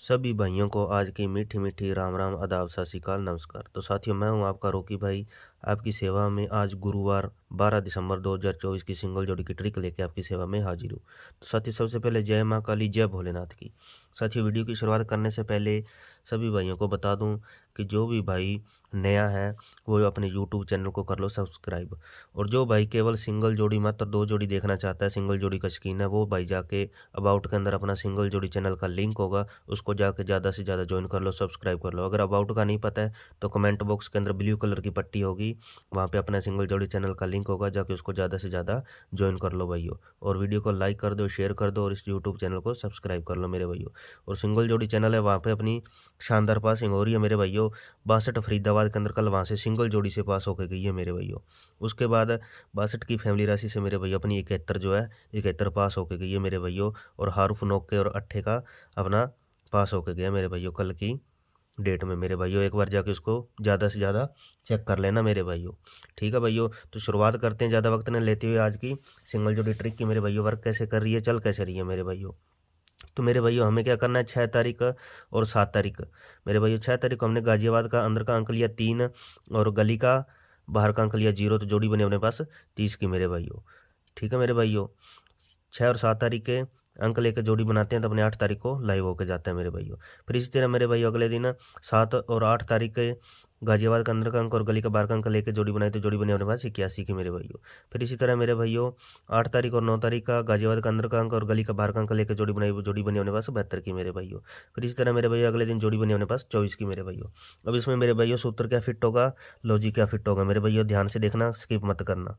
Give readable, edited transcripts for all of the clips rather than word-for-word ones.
सभी भाइयों को आज की मीठी मीठी राम राम आदाब सत श्री अकाल नमस्कार। तो साथियों, मैं हूं आपका रोकी भाई, आपकी सेवा में आज गुरुवार 12 दिसंबर 2024 की सिंगल जोड़ी की ट्रिक लेके आपकी सेवा में हाजिर हूं। तो साथियों, सबसे पहले जय मां काली, जय भोलेनाथ की। साथियों, वीडियो की शुरुआत करने से पहले सभी भाइयों को बता दूं कि जो भी भाई नया है वो अपने यूट्यूब चैनल को कर लो सब्सक्राइब। और जो भाई केवल सिंगल जोड़ी मात्र 2 जोड़ी देखना चाहता है, सिंगल जोड़ी का शौकीन है, वो भाई जाके अबाउट के अंदर अपना सिंगल जोड़ी चैनल का लिंक होगा, उसको जाके ज़्यादा से ज़्यादा ज्वाइन कर लो, सब्सक्राइब कर लो। अगर अबाउट का नहीं पता है तो कमेंट बॉक्स के अंदर ब्लू कलर की पट्टी होगी, वहाँ पे अपना सिंगल जोड़ी चैनल का लिंक होगा, जाके उसको ज़्यादा से ज़्यादा ज्वाइन कर लो भाइयों। और वीडियो को लाइक कर दो, शेयर कर दो और इस यूट्यूब चैनल को सब्सक्राइब कर लो मेरे भाइयों। और सिंगल जोड़ी चैनल है, वहाँ पे अपनी शानदार पासिंग हो रही है मेरे भाइयों। 62 फरीदाबाद के अंदर कल वहाँ से सिंगल जोड़ी से पास होकर गई है मेरे भाइयों। उसके बाद 62 की फैमिली राशि से मेरे भैया अपनी 71 जो है 71 पास होके गई है मेरे भैया। और हारूफ नोके और अट्ठे का अपना पास होके गया मेरे भाइयों कल की डेट में मेरे भाइयों। एक बार जाके उसको ज़्यादा से ज़्यादा चेक कर लेना मेरे भाइयों। ठीक है भाइयों, तो शुरुआत करते हैं ज़्यादा वक्त न लेते हुए आज की सिंगल जोड़ी ट्रिक की मेरे भाइयों। वर्क कैसे कर रही है, चल कैसे रही है मेरे भाइयों। तो मेरे भाइयों, हमें क्या करना है, 6 तारीख और 7 तारीख। मेरे भाइयों 6 तारीख को हमने गाजियाबाद का अंदर का अंक लिया 3 और गली का बाहर का अंक लिया 0, तो जोड़ी बनी अपने पास 30 की मेरे भाइयों। ठीक है मेरे भाइयों, 6 और 7 तारीख के अंक लेकर जोड़ी बनाते हैं तो अपने 8 तारीख को लाइव होकर जाता है मेरे भाइयों। फिर इसी तरह मेरे भाइयों अगले दिन 7 और 8 तारीख के गाजियाबाद का अंदर का अंक और गली का बाहर का अंक लेकर जोड़ी बनाई तो जोड़ी बनी अपने पास 81 की मेरे भाइयों। फिर इसी तरह मेरे भाइयों 8 तारीख और 9 तारीख का गाजियाबाद का अंदर का अंक और गली का बाहर का अंक लेकर जोड़ी बनाई, जोड़ी बनी अपने पास 72 की मेरे भाइयों। फिर इसी तरह मेरे भैया अगले दिन जोड़ी बनी अपने पास 24 की मेरे भाइयों। अब इसमें मेरे भाइयों सूत्र क्या फिट होगा, लॉजिक क्या फिट होगा मेरे भाइयों, ध्यान से देखना, स्किप मत करना।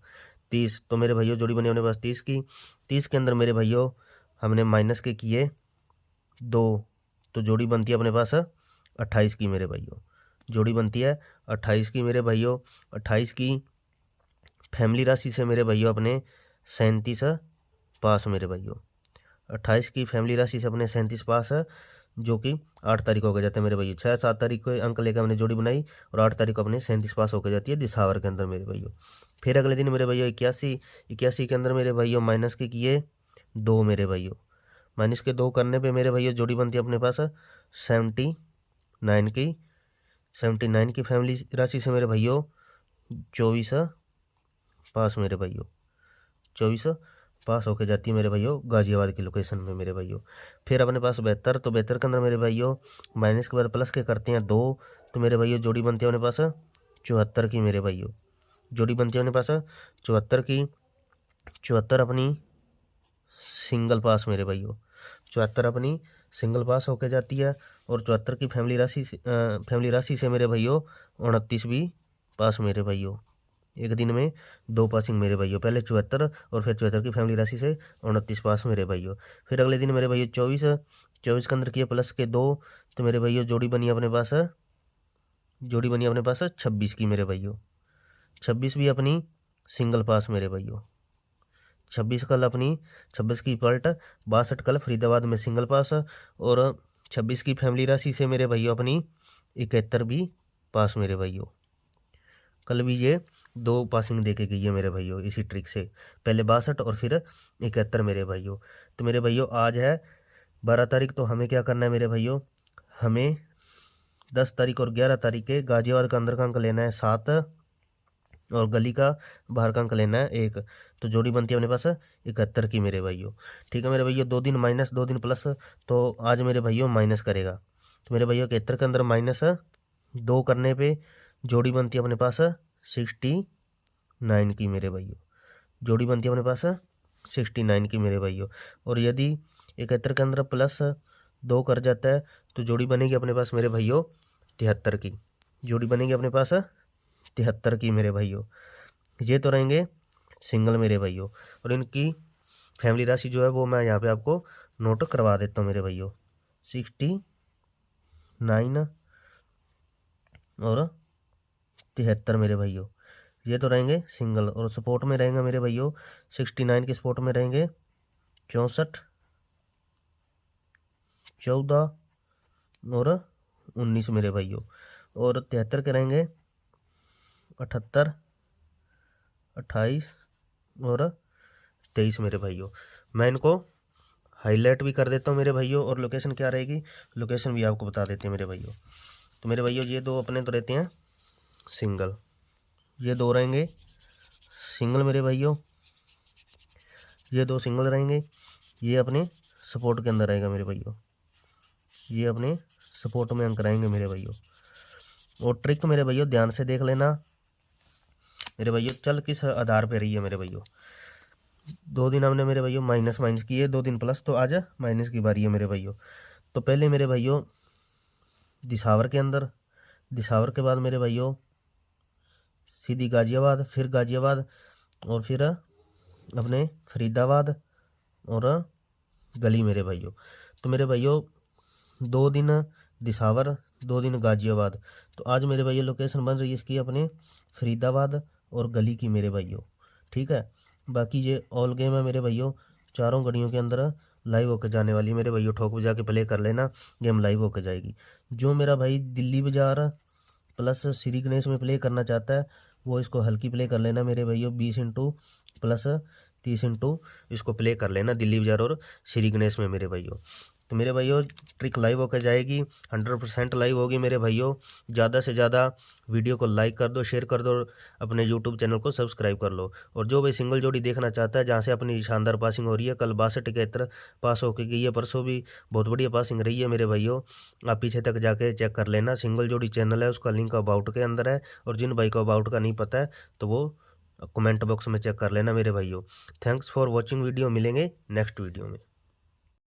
30, तो मेरे भाइयों जोड़ी बनी अपने पास 30 की। 30 के अंदर मेरे भाइयों हमने माइनस के किए 2, तो जोड़ी बनती है अपने पास 28 की मेरे भाइयों। जोड़ी बनती है 28 की मेरे भाइयों। 28 की फैमिली राशि से मेरे भाइयों अपने 37 पास मेरे भाइयों। 28 की फैमिली राशि से अपने 37 पास है, जो कि 8 तारीख को हो जाते हैं मेरे भैया। 6 7 तारीख को अंक लेकर हमने जोड़ी बनाई और 8 तारीख को अपने 37 पास होकर जाती है दिसावर के अंदर मेरे भैया। फिर अगले दिन मेरे भैया 81, 81 के अंदर मेरे भैया माइनस के किए 2 मेरे भैया। माइनस के 2 करने पे मेरे भैया जोड़ी बनती है अपने पास 79 की। 79 की फैमिली राशि से मेरे भैया 24 पास मेरे भैया। 24 पास होके जाती है मेरे भाइयों गाजियाबाद की लोकेशन में मेरे भाइयों। फिर अपने पास 72, तो 72 के अंदर मेरे भाइयों माइनस के बाद प्लस के करते हैं 2, तो मेरे भाइयों जोड़ी बनती है अपने पास 74 की मेरे भाइयों। जोड़ी बनती है अपने पास 74 की। 74 अपनी सिंगल पास मेरे भाइयों। 74 अपनी सिंगल पास होके जाती है। और 74 की फैमिली राशि से मेरे भाइयों 29 भी पास मेरे भाइयों। एक दिन में 2 पासिंग मेरे भाइयों, पहले 74 और फिर 74 की फैमिली राशि से 29 पास मेरे भाइयों। फिर अगले दिन मेरे भाइयों 24, 24 के अंदर किए प्लस के 2, तो मेरे भाइयों जोड़ी बनी अपने पास 26 की मेरे भाइयों। 26 भी अपनी सिंगल पास मेरे भाइयों। 26 कल अपनी 26 की पलट 62 कल फरीदाबाद में सिंगल पास। और 26 की फैमिली राशि से मेरे भाइयों अपनी 71 भी पास मेरे भाइयों। कल भी ये 2 पासिंग दे के गई है मेरे भाइयों इसी ट्रिक से, पहले 62 और फिर 71 मेरे भाइयों। तो मेरे भाइयों आज है 12 तारीख, तो हमें क्या करना है मेरे भाइयों, हमें 10 तारीख और 11 तारीख के गाजियाबाद का अंदर का अंक लेना है 7 और गली का बाहर का अंक लेना है 1, तो जोड़ी बनती है अपने पास 71 की मेरे भाइयों। ठीक है मेरे भैया, 2 दिन माइनस 2 दिन प्लस, तो आज मेरे भाइयों माइनस करेगा। तो मेरे भैया 71 के अंदर माइनस 2 करने पे जोड़ी बनती है अपने पास 69 की मेरे भाइयों। जोड़ी बनती है अपने पास 69 की मेरे भाइयों। और यदि 71 के अंदर प्लस 2 कर जाता है तो जोड़ी बनेगी अपने पास मेरे भाइयों 73 की। जोड़ी बनेगी अपने पास 73 की मेरे भाइयों। ये तो रहेंगे सिंगल मेरे भाइयों। और इनकी फैमिली राशि जो है वो मैं यहाँ पे आपको नोट करवा देता हूँ मेरे भाइयों। 69 और 73 मेरे भाइयों, ये तो रहेंगे सिंगल। और सपोर्ट में रहेंगे मेरे भाइयों 69 के सपोर्ट में रहेंगे 64, 14 और 19 मेरे भाइयों। और 73 के रहेंगे 78, 28 और 23 मेरे भाइयों। मैं इनको हाईलाइट भी कर देता हूँ मेरे भाइयों, और लोकेशन क्या रहेगी, लोकेशन भी आपको बता देते हैं मेरे भाइयों। तो मेरे भाइयों ये दो अपने तो रहते हैं सिंगल, ये दो रहेंगे सिंगल मेरे भाइयों, ये दो सिंगल रहेंगे, ये अपने सपोर्ट के अंदर रहेगा मेरे भाइयों, ये अपने सपोर्ट में अंक रहेंगे मेरे भाइयों। और ट्रिक मेरे भाइयों ध्यान से देख लेना मेरे भाइयों, चल किस आधार पे रही है मेरे भाइयों। 2 दिन हमने मेरे भाइयों माइनस माइनस किए, 2 दिन प्लस, तो आज माइनस की बारी है मेरे भाइयों। तो पहले मेरे भाइयों दिसावर के अंदर, दिसावर के बाद मेरे भाइयों सीधी गाजियाबाद, फिर गाजियाबाद, और फिर अपने फरीदाबाद और गली मेरे भाइयों। तो मेरे भाइयों 2 दिन दिसावर, 2 दिन गाजियाबाद। तो आज मेरे भाइयों लोकेशन बन रही है इसकी अपने फरीदाबाद और गली की मेरे भाइयों, ठीक है। बाकी ये ऑल गेम है मेरे भाइयों, चारों घड़ियों के अंदर लाइव होकर जाने वाली मेरे भाइयों। ठोक बजा के प्ले कर लेना, गेम लाइव होकर जाएगी। जो मेरा भाई दिल्ली बाजार प्लस श्री गणेश में प्ले करना चाहता है वो इसको हल्की प्ले कर लेना मेरे भाइयों, 20 प्लस 30 इसको प्ले कर लेना दिल्ली बाजार और श्री गणेश में मेरे भाइयों। तो मेरे भाइयों ट्रिक लाइव होकर जाएगी, 100% लाइव होगी मेरे भाइयों। ज़्यादा से ज़्यादा वीडियो को लाइक कर दो, शेयर कर दो, अपने यूट्यूब चैनल को सब्सक्राइब कर लो। और जो भी सिंगल जोड़ी देखना चाहता है जहाँ से अपनी शानदार पासिंग हो रही है, कल 62-71 पास होकर गई है, परसों भी बहुत बढ़िया पासिंग रही है मेरे भाइयों। आप पीछे तक जाके चेक कर लेना, सिंगल जोड़ी चैनल है, उसका लिंक अबाउट के अंदर है। और जिन भाई को अबाउट का नहीं पता है तो वो कमेंट बॉक्स में चेक कर लेना मेरे भाइयों। थैंक्स फॉर वॉचिंग वीडियो, मिलेंगे नेक्स्ट वीडियो में।